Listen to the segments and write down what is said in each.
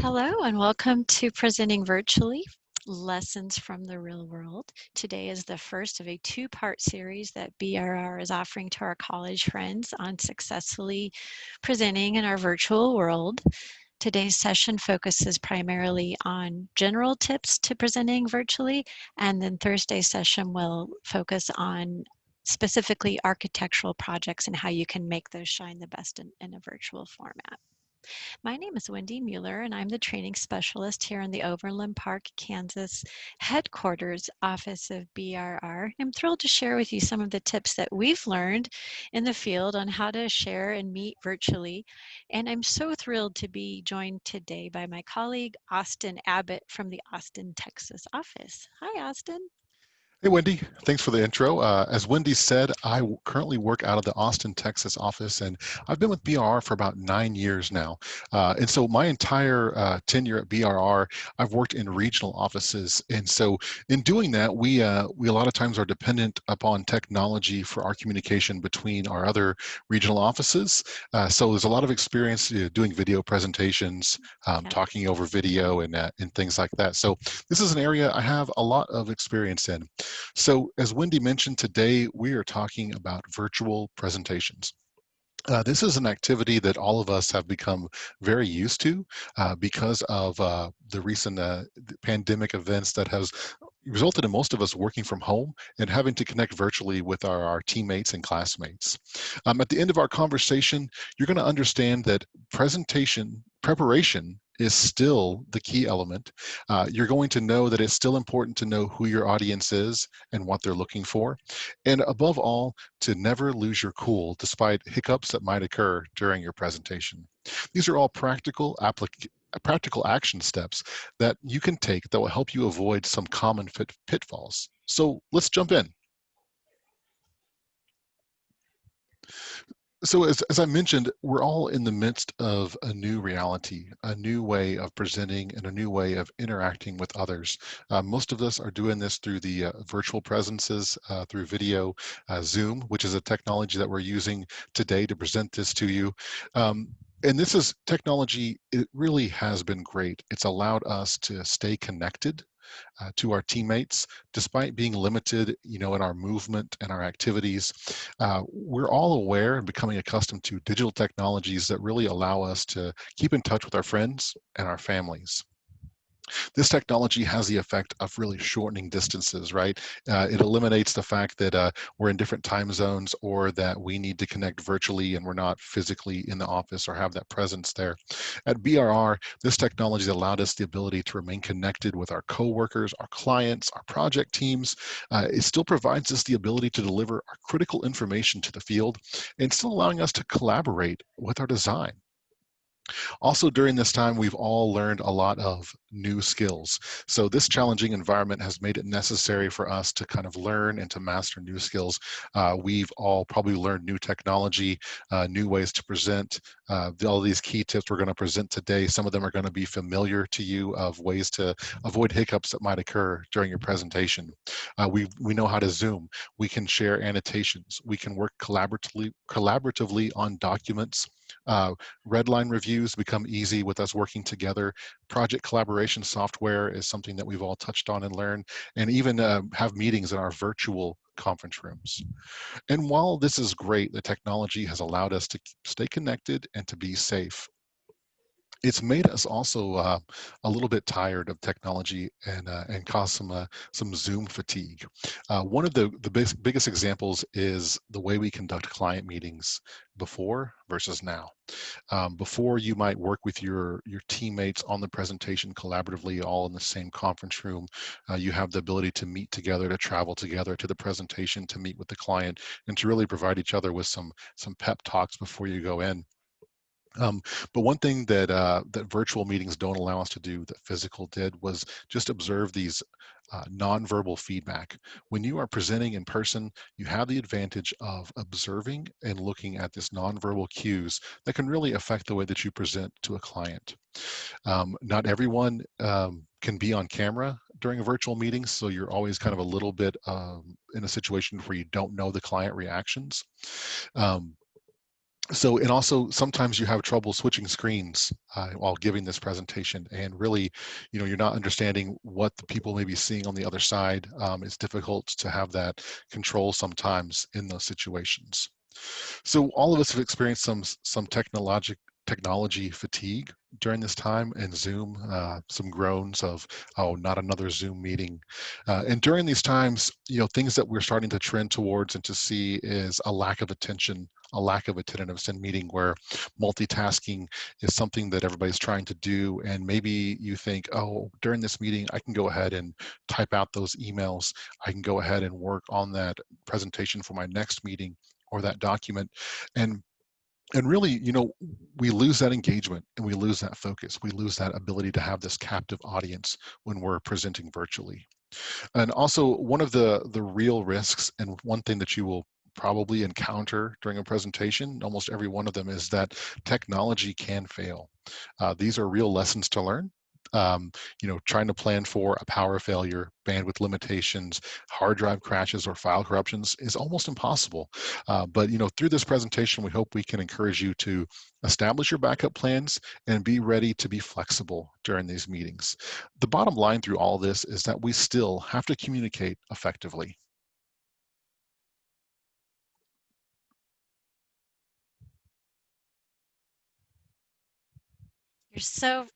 Hello and welcome to Presenting Virtually, Lessons from the Real World. Today is the first of a two-part series that BRR is offering to our college friends on successfully presenting in our virtual world. Today's session focuses primarily on general tips to presenting virtually, and then Thursday's session will focus on specifically architectural projects and how you can make those shine the best in a virtual format. My name is Wendy Mueller, and I'm the training specialist here in the Overland Park, Kansas headquarters office of BRR. I'm thrilled to share with you some of the tips that we've learned in the field on how to share and meet virtually. And I'm so thrilled to be joined today by my colleague, Austin Abbott from the Austin, Texas office. Hi, Austin. Hey, Wendy. Thanks for the intro. As Wendy said, I currently work out of the Austin, Texas office, and I've been with BRR for about 9 years now. And so my entire tenure at BRR, I've worked in regional offices. And so in doing that, we a lot of times are dependent upon technology for our communication between our other regional offices. So there's a lot of experience doing video presentations, talking over video and things like that. So this is an area I have a lot of experience in. So as Wendy mentioned, today we are talking about virtual presentations. This is an activity that all of us have become very used to because of the recent pandemic events that has resulted in most of us working from home and having to connect virtually with our teammates and classmates. At the end of our conversation, you're going to understand that preparation is still the key element. You're going to know that it's still important to know who your audience is and what they're looking for. And above all, to never lose your cool despite hiccups that might occur during your presentation. These are all practical action steps that you can take that will help you avoid some common pitfalls. So let's jump in. So as I mentioned, we're all in the midst of a new reality, a new way of presenting and a new way of interacting with others. Most of us are doing this through the virtual presences, through video, Zoom, which is a technology that we're using today to present this to you. And this is technology, it really has been great. It's allowed us to stay connected to our teammates, despite being limited, in our movement and our activities. We're all aware and becoming accustomed to digital technologies that really allow us to keep in touch with our friends and our families. This technology has the effect of really shortening distances, right? It eliminates the fact that we're in different time zones or that we need to connect virtually and we're not physically in the office or have that presence there. At BRR, this technology allowed us the ability to remain connected with our coworkers, our clients, our project teams. It still provides us the ability to deliver our critical information to the field and still allowing us to collaborate with our design. Also, during this time, we've all learned a lot of new skills. So this challenging environment has made it necessary for us to kind of learn and to master new skills. We've all probably learned new technology, new ways to present. All these key tips we're going to present today, some of them are going to be familiar to you of ways to avoid hiccups that might occur during your presentation. We know how to Zoom. We can share annotations. We can work collaboratively on documents. Redline reviews become easy with us working together. Project collaboration software is something that we've all touched on and learned, and even have meetings in our virtual conference rooms. And while this is great, the technology has allowed us to stay connected and to be safe. It's made us also a little bit tired of technology and caused some Zoom fatigue. One of the biggest examples is the way we conduct client meetings before versus now. Before, you might work with your teammates on the presentation collaboratively, all in the same conference room. You have the ability to meet together, to travel together to the presentation, to meet with the client, and to really provide each other with some pep talks before you go in. But one thing that virtual meetings don't allow us to do that physical did was just observe these nonverbal feedback. When you are presenting in person, you have the advantage of observing and looking at this nonverbal cues that can really affect the way that you present to a client. Not everyone can be on camera during a virtual meeting, so you're always kind of a little bit in a situation where you don't know the client reactions. So, and also sometimes you have trouble switching screens while giving this presentation, and really, you're not understanding what the people may be seeing on the other side. It's difficult to have that control sometimes in those situations. So all of us have experienced some technology fatigue during this time, and Zoom, some groans of, oh, not another Zoom meeting. And during these times, things that we're starting to trend towards and to see is a lack of attention, a lack of attentiveness in meeting, where multitasking is something that everybody's trying to do. And maybe you think, oh, during this meeting, I can go ahead and type out those emails. I can go ahead and work on that presentation for my next meeting or that document. And really, we lose that engagement and we lose that focus. We lose that ability to have this captive audience when we're presenting virtually. And also, one of the real risks, and one thing that you will probably encounter during a presentation, almost every one of them, is that technology can fail. These are real lessons to learn. Trying to plan for a power failure, bandwidth limitations, hard drive crashes, or file corruptions is almost impossible. But through this presentation, we hope we can encourage you to establish your backup plans and be ready to be flexible during these meetings. The bottom line through all this is that we still have to communicate effectively.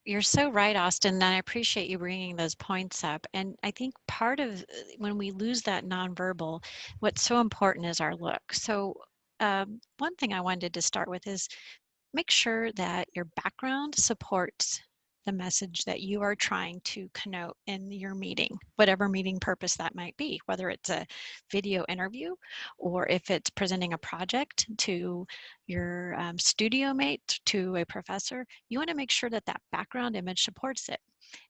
You're so right, Austin, and I appreciate you bringing those points up. And I think part of when we lose that nonverbal, what's so important is our look. So one thing I wanted to start with is make sure that your background supports the message that you are trying to connote in your meeting, whatever meeting purpose that might be, whether it's a video interview or if it's presenting a project to your studio mate, to a professor. You want to make sure that that background image supports it.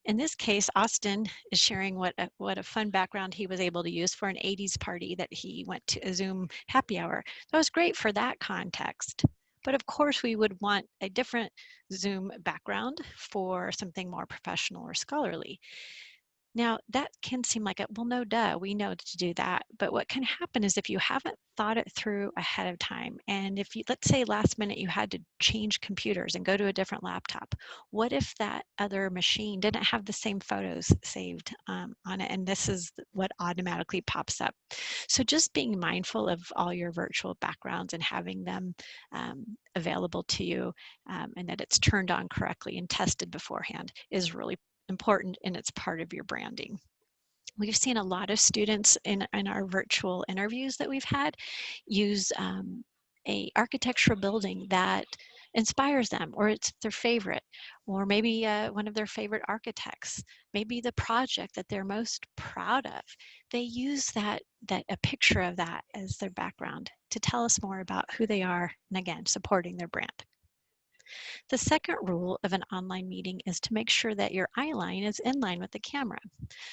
In this case, Austin is sharing what a fun background he was able to use for an 80s party that he went to, a Zoom happy hour. That was great for that context. But of course, we would want a different Zoom background for something more professional or scholarly. Now, that can seem like a, well, no, duh, we know to do that. But what can happen is if you haven't thought it through ahead of time, and if you, let's say last minute you had to change computers and go to a different laptop, what if that other machine didn't have the same photos saved on it? And this is what automatically pops up. So just being mindful of all your virtual backgrounds and having them available to you and that it's turned on correctly and tested beforehand is really important, and it's part of your branding. We've seen a lot of students in our virtual interviews that we've had use a architectural building that inspires them, or it's their favorite, or maybe one of their favorite architects, maybe the project that they're most proud of. They use a picture of that as their background to tell us more about who they are, and again, supporting their brand. The second rule of an online meeting is to make sure that your eye line is in line with the camera.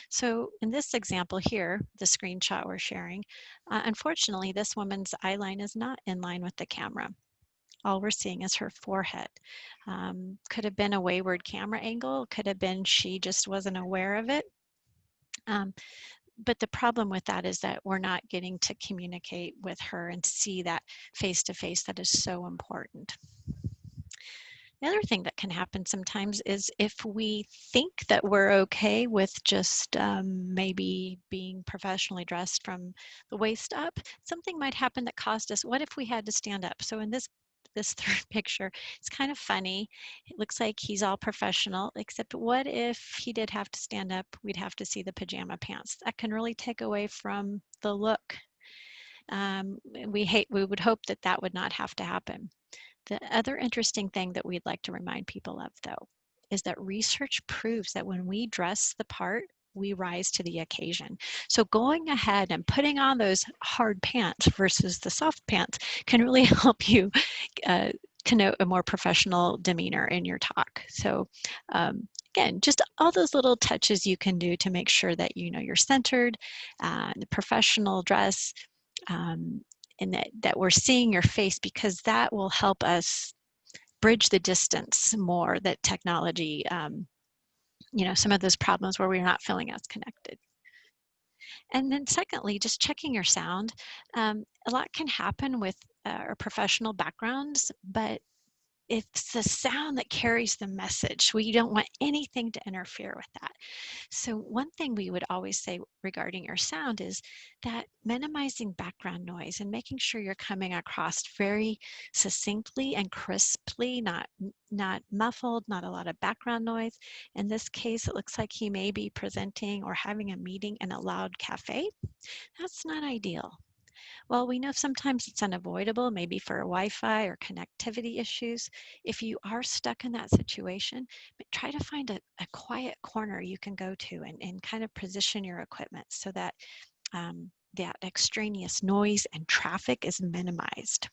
So in this example here, the screenshot we're sharing, unfortunately, this woman's eye line is not in line with the camera. All we're seeing is her forehead. Could have been a wayward camera angle, could have been she just wasn't aware of it. But the problem with that is that we're not getting to communicate with her and see that face-to-face that is so important. The other thing that can happen sometimes is if we think that we're okay with just maybe being professionally dressed from the waist up, something might happen that caused us, what if we had to stand up? So in this third picture, it's kind of funny. It looks like he's all professional, except what if he did have to stand up? We'd have to see the pajama pants. That can really take away from the look. We would hope that that would not have to happen. The other interesting thing that we'd like to remind people of, though, is that research proves that when we dress the part, we rise to the occasion. So going ahead and putting on those hard pants versus the soft pants can really help you connote a more professional demeanor in your talk. So again, just all those little touches you can do to make sure that you're centered, the professional dress, and that we're seeing your face, because that will help us bridge the distance more that technology, some of those problems where we're not feeling as connected. And then secondly, just checking your sound. A lot can happen with or professional backgrounds, but it's the sound that carries the message. We don't want anything to interfere with that. So one thing we would always say regarding your sound is that minimizing background noise and making sure you're coming across very succinctly and crisply, not muffled, not a lot of background noise. In this case, it looks like he may be presenting or having a meeting in a loud cafe. That's not ideal. Well, we know sometimes it's unavoidable, maybe for Wi-Fi or connectivity issues. If you are stuck in that situation, try to find a quiet corner you can go to and kind of position your equipment so that that extraneous noise and traffic is minimized.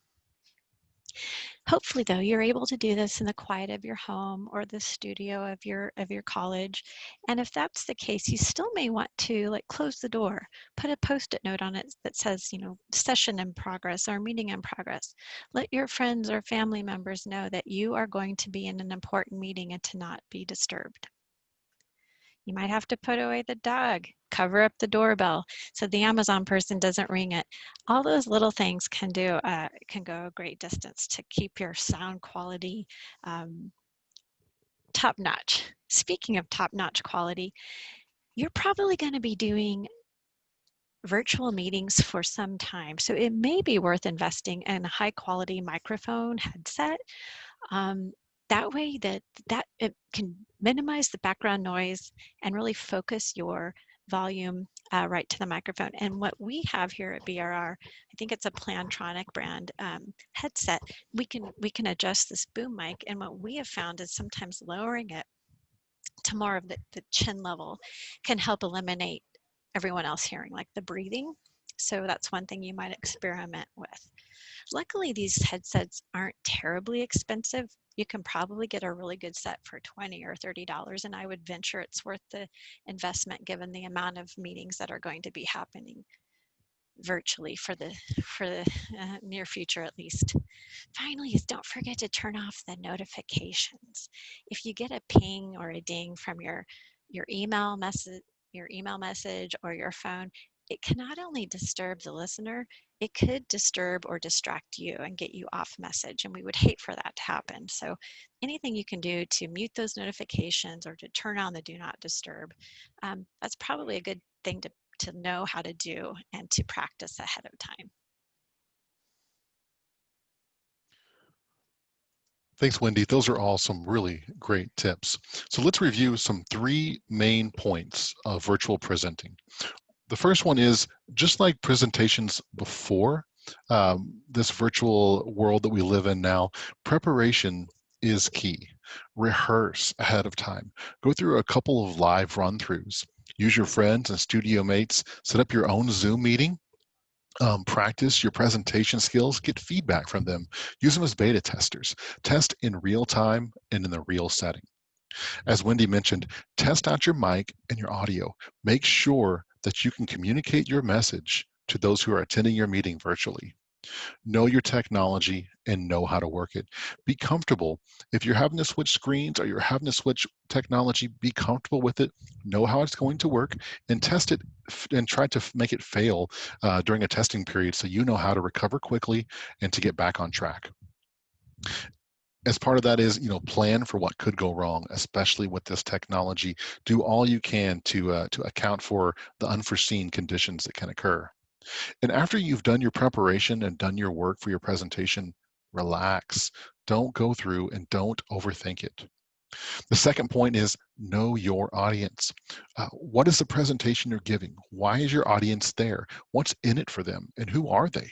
Hopefully, though, you're able to do this in the quiet of your home or the studio of your college. And if that's the case, you still may want to like close the door, put a post-it note on it that says, session in progress or meeting in progress. Let your friends or family members know that you are going to be in an important meeting and to not be disturbed. You might have to put away the dog, cover up the doorbell so the Amazon person doesn't ring it. All those little things can go a great distance to keep your sound quality top notch. Speaking of top notch quality, you're probably going to be doing virtual meetings for some time. So it may be worth investing in a high quality microphone headset. That way that it can minimize the background noise and really focus your volume right to the microphone. And what we have here at BRR, I think it's a Plantronic brand headset. We can adjust this boom mic, and what we have found is sometimes lowering it to more of the chin level can help eliminate everyone else hearing, like the breathing. So that's one thing you might experiment with. Luckily, these headsets aren't terribly expensive. You can probably get a really good set for $20 or $30, and I would venture it's worth the investment given the amount of meetings that are going to be happening virtually for the near future at least. Finally, is don't forget to turn off the notifications. If you get a ping or a ding from your email message or your phone, it can not only disturb the listener, it could disturb or distract you and get you off message, and we would hate for that to happen. So anything you can do to mute those notifications or to turn on the do not disturb, that's probably a good thing to know how to do and to practice ahead of time. Thanks, Wendy. Those are all some really great tips. So let's review some 3 main points of virtual presenting. The first one is, just like presentations before, this virtual world that we live in now, preparation is key. Rehearse ahead of time. Go through a couple of live run-throughs. Use your friends and studio mates. Set up your own Zoom meeting. Practice your presentation skills. Get feedback from them. Use them as beta testers. Test in real time and in the real setting. As Wendy mentioned, test out your mic and your audio. Make sure that you can communicate your message to those who are attending your meeting virtually. Know your technology and know how to work it. Be comfortable. If you're having to switch screens or you're having to switch technology, be comfortable with it. Know how it's going to work and test it and try to make it fail during a testing period so you know how to recover quickly and to get back on track. As part of that is, plan for what could go wrong, especially with this technology. Do all you can to account for the unforeseen conditions that can occur. And after you've done your preparation and done your work for your presentation, relax. Don't go through and don't overthink it. The second point is know your audience. What is the presentation you're giving? Why is your audience there? What's in it for them? And who are they?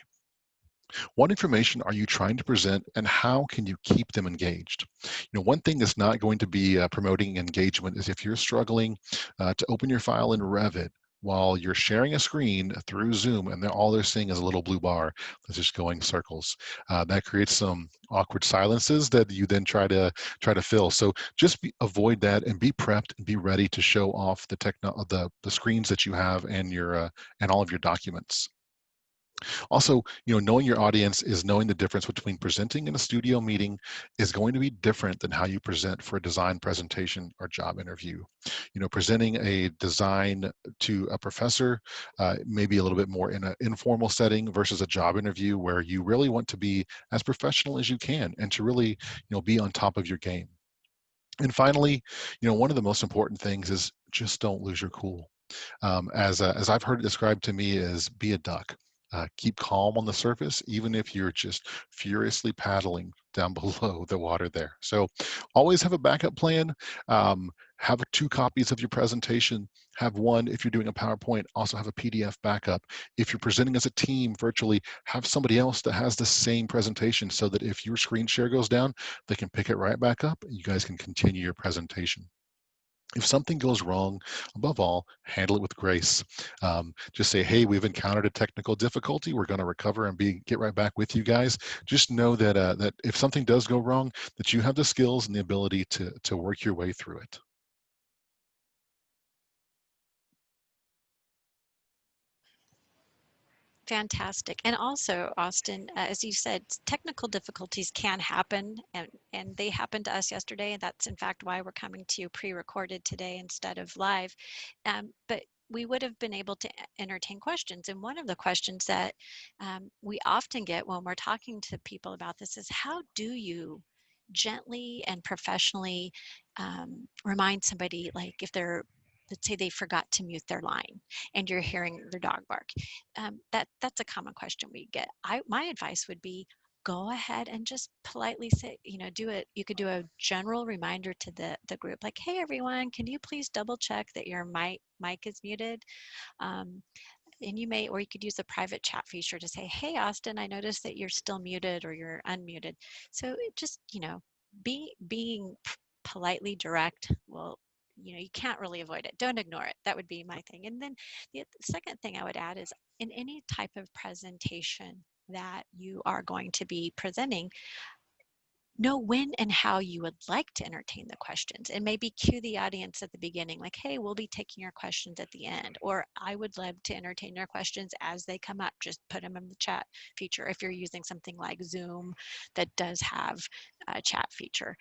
What information are you trying to present, and how can you keep them engaged? One thing that's not going to be promoting engagement is if you're struggling to open your file in Revit while you're sharing a screen through Zoom and all they're seeing is a little blue bar that's just going circles. That creates some awkward silences that you then try to fill. So just avoid that and be prepped and be ready to show off the screens that you have and your and all of your documents. Also, knowing your audience is knowing the difference between presenting in a studio meeting is going to be different than how you present for a design presentation or job interview. Presenting a design to a professor maybe a little bit more in an informal setting versus a job interview where you really want to be as professional as you can and to really, be on top of your game. And finally, one of the most important things is just don't lose your cool. As I've heard it described to me, is be a duck. Keep calm on the surface, even if you're just furiously paddling down below the water there. So always have a backup plan. Have two copies of your presentation. Have one if you're doing a PowerPoint, also have a PDF backup. If you're presenting as a team virtually, have somebody else that has the same presentation so that if your screen share goes down, they can pick it right back up and you guys can continue your presentation. If something goes wrong, above all, handle it with grace. Just say, hey, we've encountered a technical difficulty. We're going to recover and get right back with you guys. Just know that if something does go wrong, that you have the skills and the ability to work your way through it. Fantastic. And also, Austin, as you said, technical difficulties can happen, and they happened to us yesterday, and that's in fact why we're coming to you pre-recorded today instead of live. But we would have been able to entertain questions. And one of the questions that we often get when we're talking to people about this is, how do you gently and professionally remind somebody, like if they're, let's say they forgot to mute their line and you're hearing their dog bark. That's a common question we get. My advice would be, go ahead and just politely say, do it. You could do a general reminder to the group, like, hey everyone, can you please double check that your mic is muted? Um, and or you could use the private chat feature to say, hey Austin, I noticed that you're still muted or you're unmuted. So it just, being politely direct will, you can't really avoid it. Don't ignore it. That would be my thing. And then the second thing I would add is, in any type of presentation that you are going to be presenting, know when and how you would like to entertain the questions, and maybe cue the audience at the beginning, like, hey, we'll be taking your questions at the end, or I would love to entertain your questions as they come up. Just put them in the chat feature if you're using something like Zoom that does have a chat feature.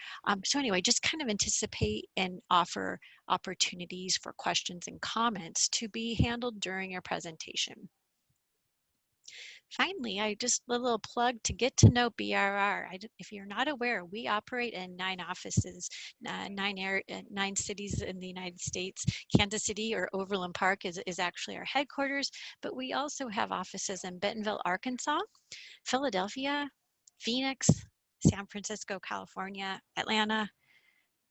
So anyway, just kind of anticipate and offer opportunities for questions and comments to be handled during your presentation. Finally, I just a little plug to get to know BRR. If you're not aware, we operate in 9 offices, 9 cities in the United States. Kansas City or Overland Park is actually our headquarters, but we also have offices in Bentonville, Arkansas, Philadelphia, Phoenix, San Francisco, California, Atlanta,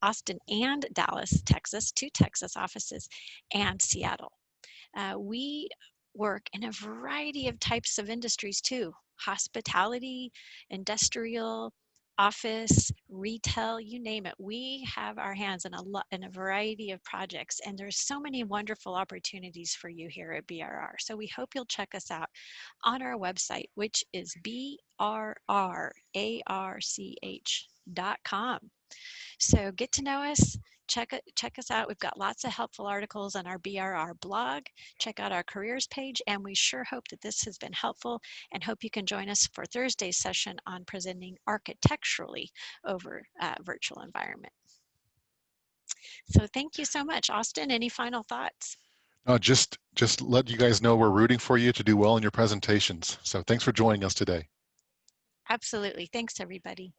Austin, and Dallas, Texas, 2 Texas offices, and Seattle. We work in a variety of types of industries too: hospitality, industrial, office, retail, you name it. We have our hands in a variety of projects, and there's so many wonderful opportunities for you here at BRR. So we hope you'll check us out on our website, which is brrarch.com. So get to know us, check us out. We've got lots of helpful articles on our BRR blog. Check out our careers page, and we sure hope that this has been helpful, and hope you can join us for Thursday's session on presenting architecturally over a virtual environment. So thank you so much. Austin, any final thoughts? Just let you guys know we're rooting for you to do well in your presentations. So thanks for joining us today. Absolutely. Thanks, everybody.